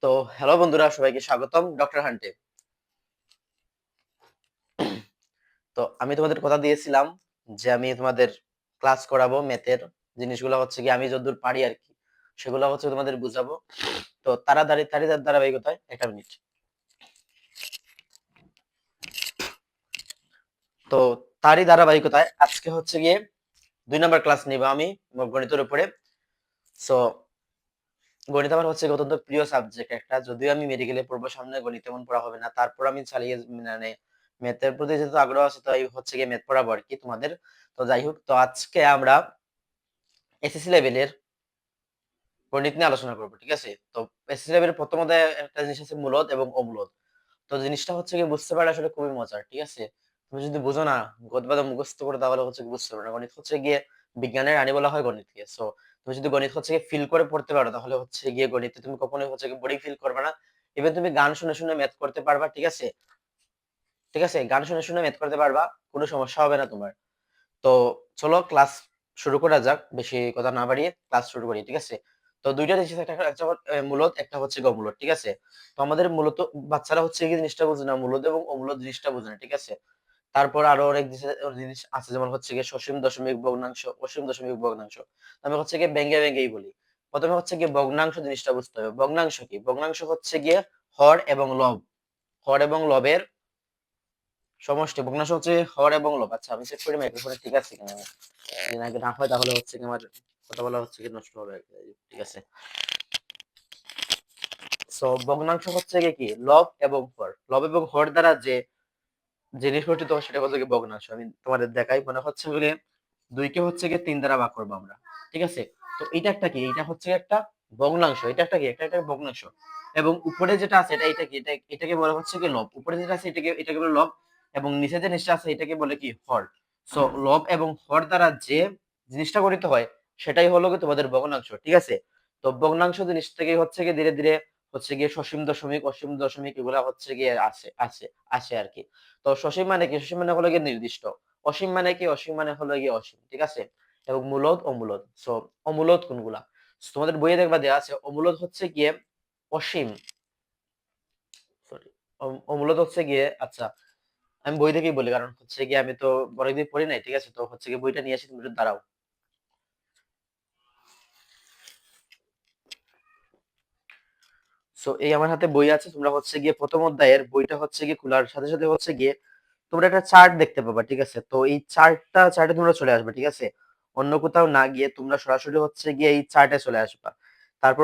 তো হ্যালো বন্ধুরা, সবাইকে স্বাগতম ডক্টর হান্টে। তো আমি তোমাদের কথা দিয়েছিলাম যে আমি তোমাদের ক্লাস করাবো ম্যাথের জিনিসগুলো হচ্ছে কি আমি যতদূর পারি আর কি সেগুলো হচ্ছে তোমাদের বুঝাবো। তো তাড়াতাড়ি তাড়ি ধারাবাহিকতায় একটা মিনিট। তো তারই ধারাবাহিকতায় আজকে হচ্ছে গিয়ে 2 নম্বর ক্লাস নিব আমি গণিতের উপরে। সো গণিত আমার হচ্ছে অত্যন্ত প্রিয় সাবজেক্ট একটা, যদিও আমি মেডিকেলে পড়বো, সামনে গণিত তেমন পড়া হবে না, তারপর আমি চালিয়ে মানে ম্যাথের প্রতি যেহেতু আগ্রহ আছে তাই হচ্ছে গিয়ে ম্যাথ পড়াবো আর কি তোমাদের। তো যাই হোক, তো আজকে আমরা এসএসসি লেভেলের গণিত নিয়ে আলোচনা করবো, ঠিক আছে? তো এসএসসি লেভেলের প্রথম অধ্যায়ে একটা জিনিস আছে মূলদ এবং অমূলদ। তো জিনিসটা হচ্ছে কি বুঝতে পারলে আসলে খুবই মজার, ঠিক আছে? তুমি যদি বুঝো না, গদবাদা মুখস্থ করে তাহলে হচ্ছে কি বুঝতে পারবে না। গণিত হচ্ছে গিয়ে বিজ্ঞানের রানী বলা হয় গণিতকে। সো তুমি যদি গণিত হচ্ছে গিয়ে ফিল করে পড়তে পারো তাহলে হচ্ছে গিয়ে গণিতে তুমি কখনোই হচ্ছে গিয়ে বোরিং ফিল করবে না। ইভেন তুমি গান শুনে শুনে ম্যাথ করতে পারবা, ঠিক আছে? ঠিক আছে, গান শুনে শুনে ম্যাথ করতে পারবা, কোনো সমস্যা হবে না তোমার। তো চলো ক্লাস শুরু করা যাক, বেশি কথা না বাড়িয়ে ক্লাস শুরু করি, ঠিক আছে? তো দুইটা জিনিস, একটা মূলত, একটা হচ্ছে গমূলত, ঠিক আছে? তো আমাদের মূলত বাচ্চারা হচ্ছে এই জিনিসটা বুঝে না, মূলত এবং অমূলত জিনিসটা বুঝে না, ঠিক আছে? তারপর আরো অনেক জিনিস আছে, যেমন হচ্ছে গিয়ে সসীম দশমিক ভগ্নাংশ, অসীম দশমিক ভগ্নাংশ। আমি হচ্ছে গিয়ে ব্যঙ্গে ব্যঙ্গেই বলি। প্রথমে হচ্ছে গিয়ে ভগ্নাংশ জিনিসটা বুঝতে হবে। ভগ্নাংশ কি? ভগ্নাংশ হচ্ছে গিয়ে হর এবং লব, হর এবং লবের সমষ্টি। ভগ্নাংশ হচ্ছে হর এবং লব। আচ্ছা, আমি চেক করি মাইক্রোফোনে ঠিক আছে কিনা। যদি নাকি না হয় তাহলে হচ্ছে কি আমার কথা বলা হচ্ছে কি নষ্ট হবে আর কি। ঠিক আছে। সো ভগ্নাংশ হচ্ছে গিয়ে কি লব এবং হর, লব এবং হর দ্বারা যে জিনিস গঠিত হয় সেটা হচ্ছে গিয়ে ভগ্নাংশ। আমি তোমাদের দেখাই, মানে হচ্ছে বলে 2 কে হচ্ছে গিয়ে 3 দ্বারা ভাগ করবো আমরা, ঠিক আছে? তো এটা একটা কি, এটা হচ্ছে একটা ভগ্নাংশ, এটা একটা কি, একটা ভগ্নাংশ। এবং উপরে যেটা আছে এটা কি, এটাকে বলা হচ্ছে কি লব। উপরে যেটা আছে এটাকে বলে লব, এবং নিচে যে জিনিসটা আছে এটাকে বলে কি হর। সো লব এবং হর দ্বারা যে জিনিসটা গঠিত হয় সেটাই হলো কি তোমাদের ভগ্নাংশ, ঠিক আছে? তো ভগ্নাংশ জিনিস থেকে হচ্ছে গিয়ে ধীরে ধীরে হচ্ছে গিয়ে সসীম দশমিক, অসীম দশমিক এগুলা হচ্ছে গিয়ে আসে আর কি। তো সসীম মানে কি? সসীম মানে হলো গিয়ে নির্দিষ্ট। অসীম মানে কি? অসীম মানে হলো গিয়ে অসীম, ঠিক আছে? এবং মূলদ, অমূলদ। সো অমূলদ কোনগুলা? So, তোমাদের বইয়ে দেখবা দেওয়া আছে অমূলদ হচ্ছে গিয়ে অসীম, সরি, অমূলদ হচ্ছে গিয়ে, আচ্ছা আমি বই থেকেই বলি, কারণ হচ্ছে গিয়ে আমি তো অনেকদিন পড়ি নাই, ঠিক আছে? তো হচ্ছে গিয়ে বইটা নিয়ে আসি, তুমি একটু দাঁড়াও। সো এই আমার হাতে বই আছে, তোমরা হচ্ছে গিয়ে প্রথম অধ্যায়ের বইটা হচ্ছে গিয়ে খোলার সাথে সাথে হচ্ছে গিয়ে তোমরা একটা চার্ট দেখতে পাবা, ঠিক আছে? তো এই চার্টে তোমরা চলে আসবে, ঠিক আছে? অন্য কোথাও না গিয়ে তোমরা সরাসরি হচ্ছে গিয়ে এই চার্টে চলে আসবা। তারপর